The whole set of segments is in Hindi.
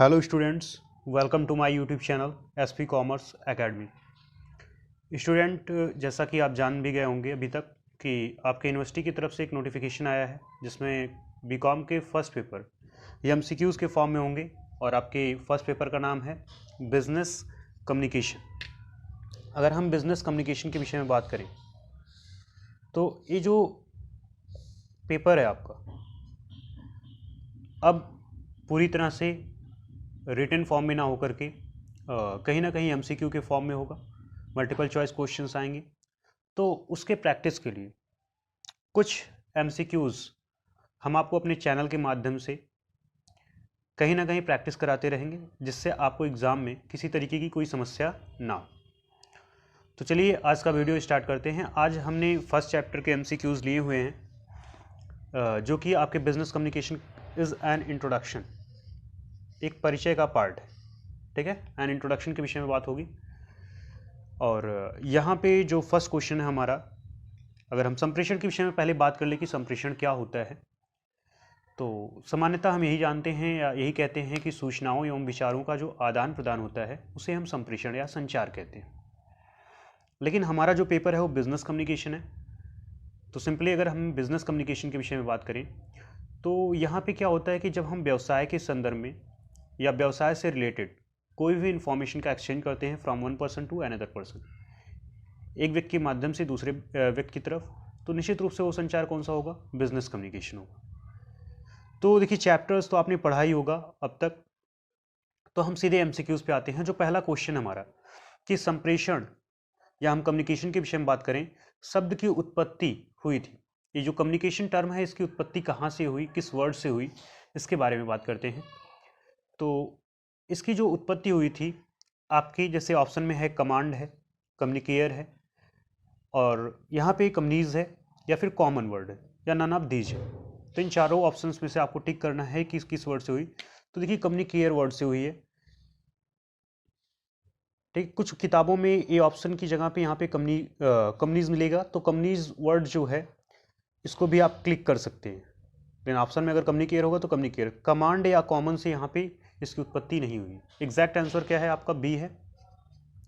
Hello students, welcome to my YouTube channel SP commerce academy. Student, जैसा कि आप जान भी गए होंगे अभी तक कि आपके यूनिवर्सिटी की तरफ से एक नोटिफिकेशन आया है जिसमें बीकॉम के फर्स्ट पेपर ये एमसीक्यूज़ के फॉर्म में होंगे और आपके फर्स्ट पेपर का नाम है बिजनेस कम्युनिकेशन। अगर हम बिजनेस कम्युनिकेशन के विषय में बात करें तो ये जो पेपर है आपका अब पूरी तरह से रिटन फॉर्म में ना होकर के कहीं ना कहीं एमसीक्यू के फॉर्म में होगा। मल्टीपल चॉइस क्वेश्चंस आएंगे, तो उसके प्रैक्टिस के लिए कुछ एमसीक्यूज़ हम आपको अपने चैनल के माध्यम से कहीं ना कहीं प्रैक्टिस कराते रहेंगे, जिससे आपको एग्ज़ाम में किसी तरीके की कोई समस्या ना हो। तो चलिए आज का वीडियो स्टार्ट करते हैं। आज हमने फर्स्ट चैप्टर के एमसीक्यूज़ लिए हुए हैं जो कि आपके business communication is an introduction, एक परिचय का पार्ट है। ठीक है, एन इंट्रोडक्शन के विषय में बात होगी। और यहाँ पे जो फर्स्ट क्वेश्चन है हमारा, अगर हम संप्रेषण के विषय में पहले बात कर ले कि संप्रेषण क्या होता है, तो सामान्यतः हम यही जानते हैं या यही कहते हैं कि सूचनाओं एवं विचारों का जो आदान प्रदान होता है उसे हम संप्रेषण या संचार कहते हैं। लेकिन हमारा जो पेपर है वो बिजनेस कम्युनिकेशन है, तो सिंपली अगर हम बिजनेस कम्युनिकेशन के विषय में बात करें तो यहाँ पे क्या होता है कि जब हम व्यवसाय के संदर्भ में या व्यवसाय से रिलेटेड कोई भी इंफॉर्मेशन का एक्सचेंज करते हैं from one person to another person, एक व्यक्ति के माध्यम से दूसरे व्यक्ति की तरफ, तो निश्चित रूप से वो संचार कौन सा होगा? बिजनेस कम्युनिकेशन होगा। तो देखिए चैप्टर्स तो आपने पढ़ा ही होगा अब तक, तो हम सीधे एमसीक्यूज पे आते हैं। जो पहला क्वेश्चन हमारा कि संप्रेषण या हम कम्युनिकेशन के विषय में बात करें, शब्द की उत्पत्ति हुई थी, ये जो कम्युनिकेशन टर्म है इसकी उत्पत्ति कहाँ से हुई, किस वर्ड से हुई, इसके बारे में बात करते हैं। तो इसकी जो उत्पत्ति हुई थी आपकी, जैसे ऑप्शन में है कमांड है, कम्युनिकेयर है, और यहाँ पे कम्युनिज है, या फिर कॉमन वर्ड है, या नन ऑफ दीज है। तो इन चारों ऑप्शंस में से आपको टिक करना है कि किस वर्ड से हुई। तो देखिए कम्युनिकेयर वर्ड से हुई है। ठीक, कुछ किताबों में ये ऑप्शन की जगह पे यहाँ पे कम्युनिज मिलेगा, तो कम्युनिज वर्ड जो है इसको भी आप क्लिक कर सकते हैं। लेकिन ऑप्शन में अगर कम्युनिकेयर होगा तो कम्युनिकेयर, कमांड या कॉमन से यहाँ पे इसकी उत्पत्ति नहीं हुई। एग्जैक्ट आंसर क्या है आपका? बी है,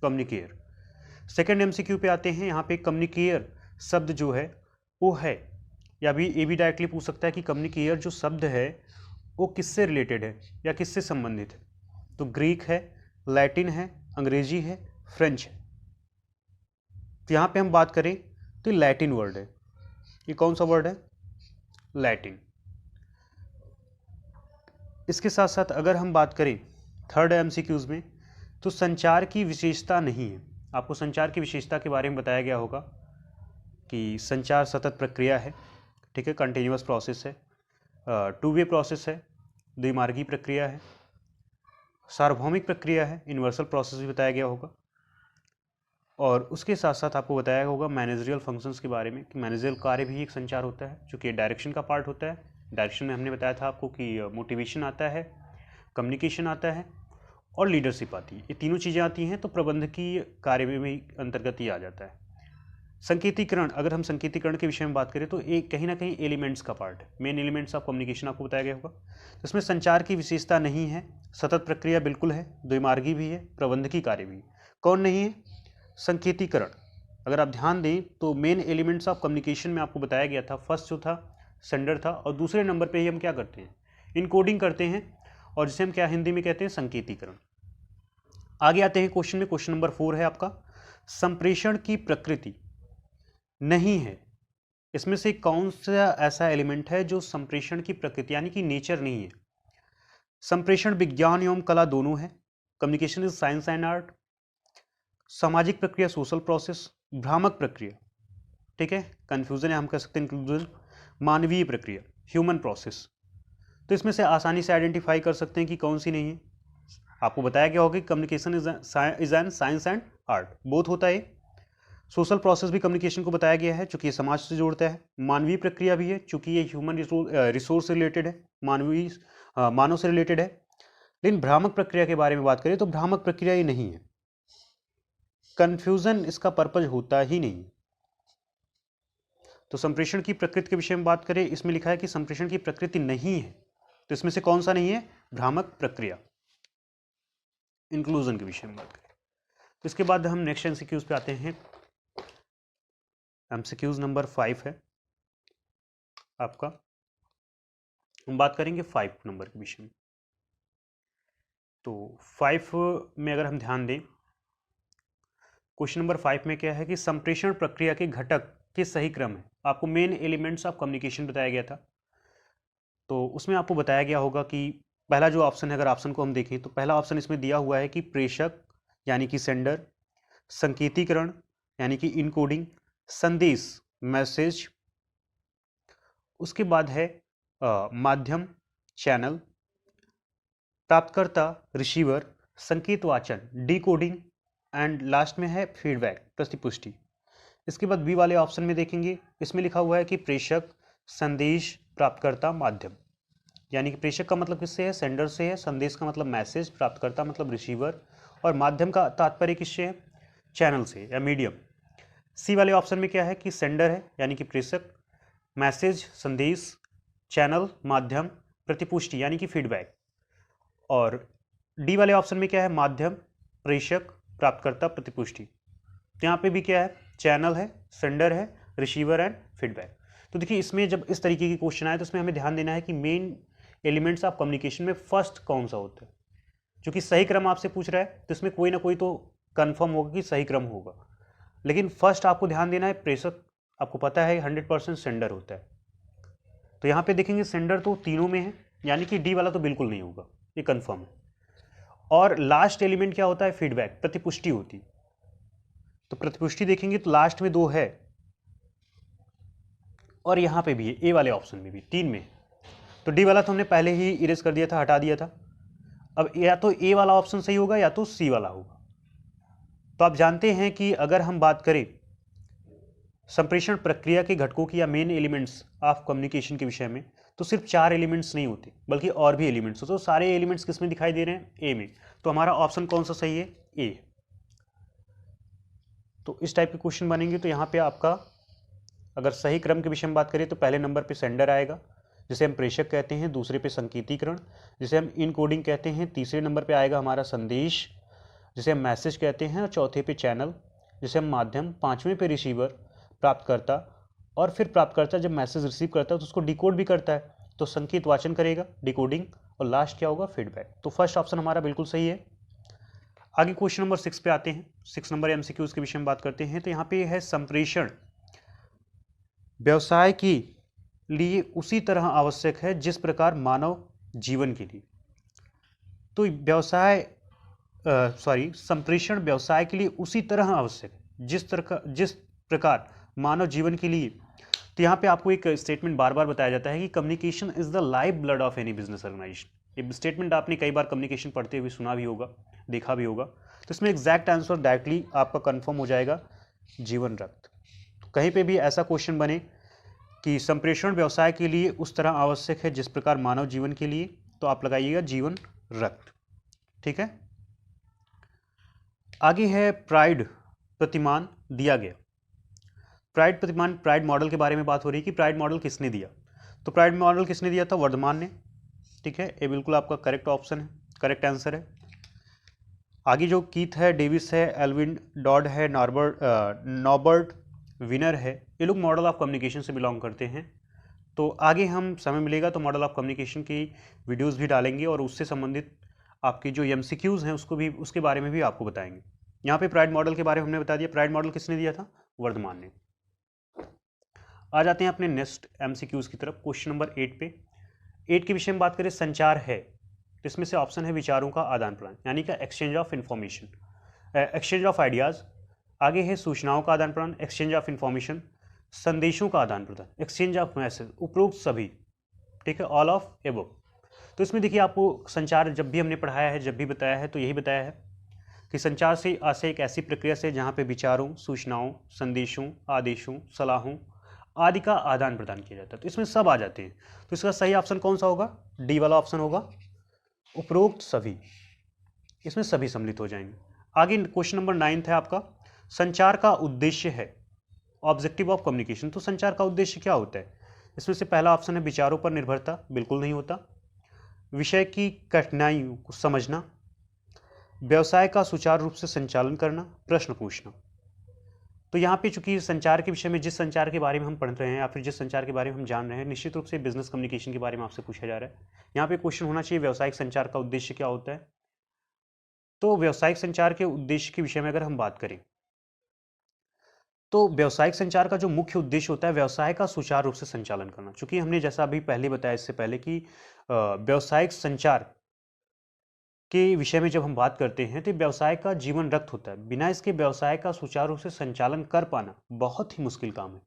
कम्युनिकेयर। सेकंड एमसीक्यू पे आते हैं। यहाँ पे कम्युनिकेयर शब्द जो है वो है, या भी ये भी डायरेक्टली पूछ सकता है कि कम्युनिकेयर जो शब्द है वो किससे रिलेटेड है या किससे संबंधित है। तो ग्रीक है, लैटिन है, अंग्रेजी है, फ्रेंच है। तो यहाँ पे हम बात करें तो लैटिन वर्ड है। ये कौन सा वर्ड है? लैटिन। इसके साथ साथ अगर हम बात करें थर्ड एमसीक्यूज में, तो संचार की विशेषता नहीं है। आपको संचार की विशेषता के बारे में बताया गया होगा कि संचार सतत प्रक्रिया है। ठीक है, कंटिन्यूअस प्रोसेस है, टू वे प्रोसेस है, द्विमार्गी प्रक्रिया है, सार्वभौमिक प्रक्रिया है, यूनिवर्सल प्रोसेस भी बताया गया होगा। और उसके साथ साथ आपको बताया होगा मैनेजरियल फंक्शंस के बारे में कि मैनेजरियल कार्य भी एक संचार होता है, चूँकि डायरेक्शन का पार्ट होता है। डायरेक्शन में हमने बताया था आपको कि मोटिवेशन आता है, कम्युनिकेशन आता है और लीडरशिप आती है। ये तीनों चीज़ें आती हैं, तो प्रबंधकीय कार्य में भी अंतर्गत ही आ जाता है। संकेतीकरण, अगर हम संकेतीकरण के विषय में बात करें तो एक कहीं ना कहीं एलिमेंट्स का पार्ट है, मेन एलिमेंट्स ऑफ कम्युनिकेशन आपको बताया गया होगा। तो इसमें संचार की विशेषता नहीं है, सतत प्रक्रिया बिल्कुल है, द्विमार्गी भी है, प्रबंधकीय कार्य भी। कौन नहीं है? संकेतीकरण। अगर आप ध्यान दें तो मेन एलिमेंट्स ऑफ कम्युनिकेशन में आपको बताया गया था, फर्स्ट जो था सेंडर था, और दूसरे नंबर पे ही हम क्या करते हैं? इनकोडिंग करते हैं, और जिसे हम क्या हिंदी में कहते हैं? संकेतीकरण। आगे आते हैं क्वेश्चन में। क्वेश्चन नंबर 4 है आपका, संप्रेषण की प्रकृति नहीं है। इसमें से कौन सा ऐसा एलिमेंट है जो संप्रेषण की प्रकृति यानी कि नेचर नहीं है? संप्रेषण विज्ञान एवं कला दोनों है, communication is science and art, सामाजिक प्रक्रिया सोशल प्रोसेस, भ्रामक प्रक्रिया, ठीक है, कंफ्यूजन है, हम कह सकते हैं इंक्लूजन, मानवीय प्रक्रिया ह्यूमन प्रोसेस। तो इसमें से आसानी से आइडेंटिफाई कर सकते हैं कि कौन सी नहीं है। आपको बताया गया होगा कि communication is an science and art, both होता है। सोशल प्रोसेस भी कम्युनिकेशन को बताया गया है चूंकि ये समाज से जोड़ता है। मानवीय प्रक्रिया भी है चूंकि ये ह्यूमन रिसोर्स से रिलेटेड है, मानवीय मानव से रिलेटेड है। लेकिन भ्रामक प्रक्रिया के बारे में बात करें तो भ्रामक प्रक्रिया ये नहीं है, कंफ्यूजन इसका पर्पज होता ही नहीं। तो संप्रेषण की प्रकृति के विषय में बात करें, इसमें लिखा है कि संप्रेषण की प्रकृति नहीं है, तो इसमें से कौन सा नहीं है? भ्रामक प्रक्रिया। इंक्लूजन के विषय में बात करें। तो इसके बाद हम नेक्स्ट एमसीक्यूज पे आते हैं। एमसीक्यूज नंबर 5 है आपका। हम बात करेंगे 5 नंबर के विषय में। तो 5 में अगर हम ध्यान दें, क्वेश्चन नंबर 5 में क्या है कि संप्रेषण प्रक्रिया के घटक के सही क्रम है। आपको मेन एलिमेंट्स ऑफ कम्युनिकेशन बताया गया था। तो उसमें आपको बताया गया होगा कि पहला जो ऑप्शन है, अगर ऑप्शन को हम देखें तो पहला ऑप्शन इसमें दिया हुआ है कि प्रेषक यानी कि सेंडर, संकेतीकरण यानी कि इनकोडिंग, संदेश मैसेज, उसके बाद है माध्यम चैनल, प्राप्तकर्ता रिसीवर, संकेत वाचन डिकोडिंग, एंड लास्ट में है फीडबैक प्रतिपुष्टि। इसके बाद बी वाले ऑप्शन में देखेंगे, इसमें लिखा हुआ है कि प्रेषक, संदेश, प्राप्तकर्ता, माध्यम। यानी कि प्रेषक का मतलब किससे है? सेंडर से है। संदेश का मतलब मैसेज, प्राप्तकर्ता मतलब रिसीवर, और माध्यम का तात्पर्य किससे है? चैनल से या मीडियम। सी वाले ऑप्शन में क्या है कि सेंडर है यानी कि प्रेषक, मैसेज संदेश, चैनल माध्यम, प्रतिपुष्टि यानी कि फीडबैक। और डी वाले ऑप्शन में क्या है? माध्यम, प्रेषक, प्राप्तकर्ता, प्रतिपुष्टि। तो यहाँ पे भी क्या है? चैनल है, सेंडर है, रिसीवर एंड फीडबैक। तो देखिए इसमें जब इस तरीके की क्वेश्चन आए तो इसमें हमें ध्यान देना है कि मेन एलिमेंट्स ऑफ कम्युनिकेशन में फर्स्ट कौन सा होता है। क्योंकि सही क्रम आपसे पूछ रहा है तो इसमें कोई ना कोई तो कन्फर्म होगा कि सही क्रम होगा, लेकिन फर्स्ट आपको ध्यान देना है प्रेषक। आपको पता है 100% सेंडर होता है। तो यहाँ पे देखेंगे सेंडर तो तीनों में है, यानी कि डी वाला तो बिल्कुल नहीं होगा, ये कन्फर्म है। और लास्ट एलिमेंट क्या होता है? फीडबैक, प्रतिपुष्टि होती। तो प्रतिपुष्टि देखेंगे तो लास्ट में 2 है और यहाँ पे भी है, ए वाले ऑप्शन में भी 3 में। तो डी वाला तो हमने पहले ही इरेज कर दिया था, हटा दिया था। अब या तो ए वाला ऑप्शन सही होगा या तो सी वाला होगा। तो आप जानते हैं कि अगर हम बात करें संप्रेषण प्रक्रिया के घटकों की या मेन एलिमेंट्स ऑफ कम्युनिकेशन के विषय में, तो सिर्फ 4 एलिमेंट्स नहीं होते बल्कि और भी एलिमेंट्स होते। तो सारे एलिमेंट्स किस में दिखाई दे रहे हैं? ए में। तो हमारा ऑप्शन कौन सा सही है? ए। तो इस टाइप के क्वेश्चन बनेंगे। तो यहाँ पे आपका अगर सही क्रम के विषय में बात करें तो पहले नंबर पे सेंडर आएगा, जिसे हम प्रेषक कहते हैं। दूसरे पे संकेतीकरण, जिसे हम इनकोडिंग कहते हैं। तीसरे नंबर पे आएगा हमारा संदेश, जिसे हम मैसेज कहते हैं। और चौथे पे चैनल, जिसे हम माध्यम। पांचवें पे रिसीवर, प्राप्तकर्ता। और फिर प्राप्तकर्ता जब मैसेज रिसीव करता है तो उसको डिकोड भी करता है, तो संकेत वाचन करेगा, डिकोडिंग। और लास्ट क्या होगा? फीडबैक। तो फर्स्ट ऑप्शन हमारा बिल्कुल सही है। आगे क्वेश्चन नंबर 6 पे आते हैं। 6 नंबर एमसीक्यूज के विषय में बात करते हैं। तो यहाँ पे है संप्रेषण व्यवसाय के लिए उसी तरह आवश्यक है जिस प्रकार मानव जीवन के लिए। तो संप्रेषण व्यवसाय के लिए उसी तरह आवश्यक है जिस प्रकार मानव जीवन के लिए। तो यहाँ पे आपको एक स्टेटमेंट बार बार बताया जाता है कि communication is the life blood of any business organisation. ये स्टेटमेंट आपने कई बार कम्युनिकेशन पढ़ते हुए सुना भी होगा, देखा भी होगा। तो इसमें एग्जैक्ट आंसर डायरेक्टली आपका कंफर्म हो जाएगा, जीवन रक्त। तो कहीं पे भी ऐसा क्वेश्चन बने कि संप्रेषण व्यवसाय के लिए उस तरह आवश्यक है जिस प्रकार मानव जीवन के लिए, तो आप लगाइएगा जीवन रक्त। ठीक है। आगे है प्राइड प्रतिमान दिया गया। प्राइड प्रतिमान, प्राइड मॉडल के बारे में बात हो रही है कि प्राइड मॉडल किसने दिया। तो प्राइड मॉडल किसने दिया था? वर्धमान ने। ठीक है, ये बिल्कुल आपका करेक्ट ऑप्शन है, करेक्ट आंसर है। आगे जो कीथ है, डेविस है, एल्विन डॉड है, नॉबर्ट विनर है, ये लोग मॉडल ऑफ कम्युनिकेशन से बिलोंग करते हैं। तो आगे हम समय मिलेगा तो मॉडल ऑफ कम्युनिकेशन की वीडियोस भी डालेंगे और उससे संबंधित आपकी जो एमसीक्यूज हैं उसके बारे में भी आपको बताएंगे। यहाँ पे प्राइड मॉडल के बारे में हमने बता दिया। प्राइड मॉडल किसने दिया था? वर्धमान ने। आ जाते हैं अपने नेक्स्ट एमसीक्यूज की तरफ। क्वेश्चन नंबर 8 पे। 8 के विषय में बात करें, संचार है, तो इसमें से ऑप्शन है विचारों का आदान प्रदान, यानी कि exchange of information, exchange of ideas. आगे है सूचनाओं का आदान प्रदान, एक्सचेंज ऑफ इंफॉर्मेशन। संदेशों का आदान प्रदान, एक्सचेंज ऑफ मैसेज, उपरोक्त सभी। ठीक है, ऑल ऑफ एबव। तो इसमें देखिए आपको संचार जब भी हमने पढ़ाया है, जब भी बताया है, तो यही बताया है कि संचार से आशय एक ऐसी प्रक्रिया से जहाँ पे विचारों, सूचनाओं, संदेशों, आदेशों, सलाहों आदि का आदान प्रदान किया जाता है। तो इसमें सब आ जाते हैं। तो इसका सही ऑप्शन कौन सा होगा? डी वाला ऑप्शन होगा, उपरोक्त सभी। इसमें सभी सम्मिलित हो जाएंगे। आगे क्वेश्चन नंबर 9 है आपका, संचार का उद्देश्य है, ऑब्जेक्टिव ऑफ कम्युनिकेशन। तो संचार का उद्देश्य क्या होता है? इसमें से पहला ऑप्शन है विचारों पर निर्भरता, बिल्कुल नहीं होता। विषय की कठिनाइयों को समझना, व्यवसाय का सुचारू रूप से संचालन करना, प्रश्न पूछना। तो यहाँ पे चूंकि संचार के विषय में, जिस संचार के बारे में हम पढ़ रहे हैं या फिर जिस संचार के बारे में हम जान रहे हैं, निश्चित रूप से बिजनेस कम्युनिकेशन के बारे में आपसे पूछा जा रहा है। यहाँ पे क्वेश्चन होना चाहिए व्यावसायिक संचार का उद्देश्य क्या होता है। तो व्यावसायिक संचार के उद्देश्य के विषय में अगर हम बात करें तो व्यावसायिक संचार का जो मुख्य उद्देश्य होता है व्यवसाय का सुचारू रूप से संचालन करना। चूंकि हमने जैसा अभी पहले बताया इससे पहले कि व्यावसायिक संचार के विषय में जब हम बात करते हैं तो व्यवसाय का जीवन रक्त होता है। बिना इसके व्यवसाय का सुचारू रूप से संचालन कर पाना बहुत ही मुश्किल काम है।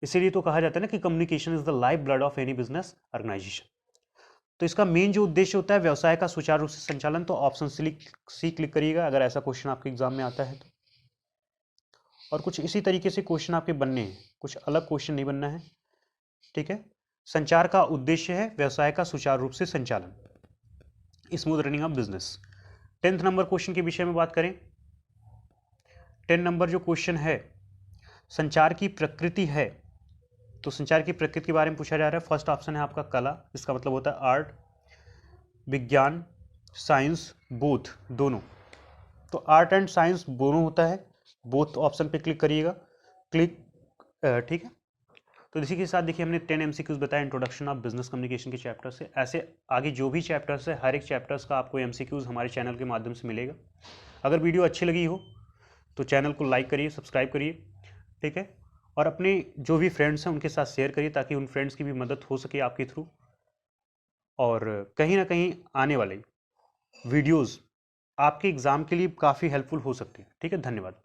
इसीलिए तो कहा जाता है ना कि communication is the life blood of any business organisation. तो इसका मेन जो उद्देश्य होता है व्यवसाय का सुचारू रूप से संचालन। तो ऑप्शन सी क्लिक करिएगा अगर ऐसा क्वेश्चन आपके एग्जाम में आता है तो। और कुछ इसी तरीके से क्वेश्चन आपके बनने हैं, कुछ अलग क्वेश्चन नहीं बनना है, ठीक है। संचार का उद्देश्य है व्यवसाय का सुचारू रूप से संचालन, smooth running of business. 10th number question के विषय में बात करें। 10 नंबर जो क्वेश्चन है, संचार की प्रकृति है। तो संचार की प्रकृति के बारे में पूछा जा रहा है। फर्स्ट ऑप्शन है आपका कला, इसका मतलब होता है आर्ट, विज्ञान, साइंस, बोथ, दोनों। तो आर्ट एंड साइंस दोनों होता है, बोथ ऑप्शन पे क्लिक करिएगा, क्लिक, ठीक है। तो इसी के साथ देखिए हमने 10 MCQs बताया इंट्रोडक्शन ऑफ बिजनेस कम्युनिकेशन के चैप्टर से। ऐसे आगे जो भी चैप्टर्स है, हर एक चैप्टर्स का आपको MCQs हमारे चैनल के माध्यम से मिलेगा। अगर वीडियो अच्छी लगी हो तो चैनल को लाइक करिए, सब्सक्राइब करिए, ठीक है। और अपने जो भी फ्रेंड्स हैं उनके साथ शेयर करिए ताकि उन फ्रेंड्स की भी मदद हो सके आपके थ्रू। और कहीं ना कहीं आने वाले वीडियोज़ आपके एग्ज़ाम के लिए काफ़ी हेल्पफुल हो सकते हैं, ठीक है। धन्यवाद।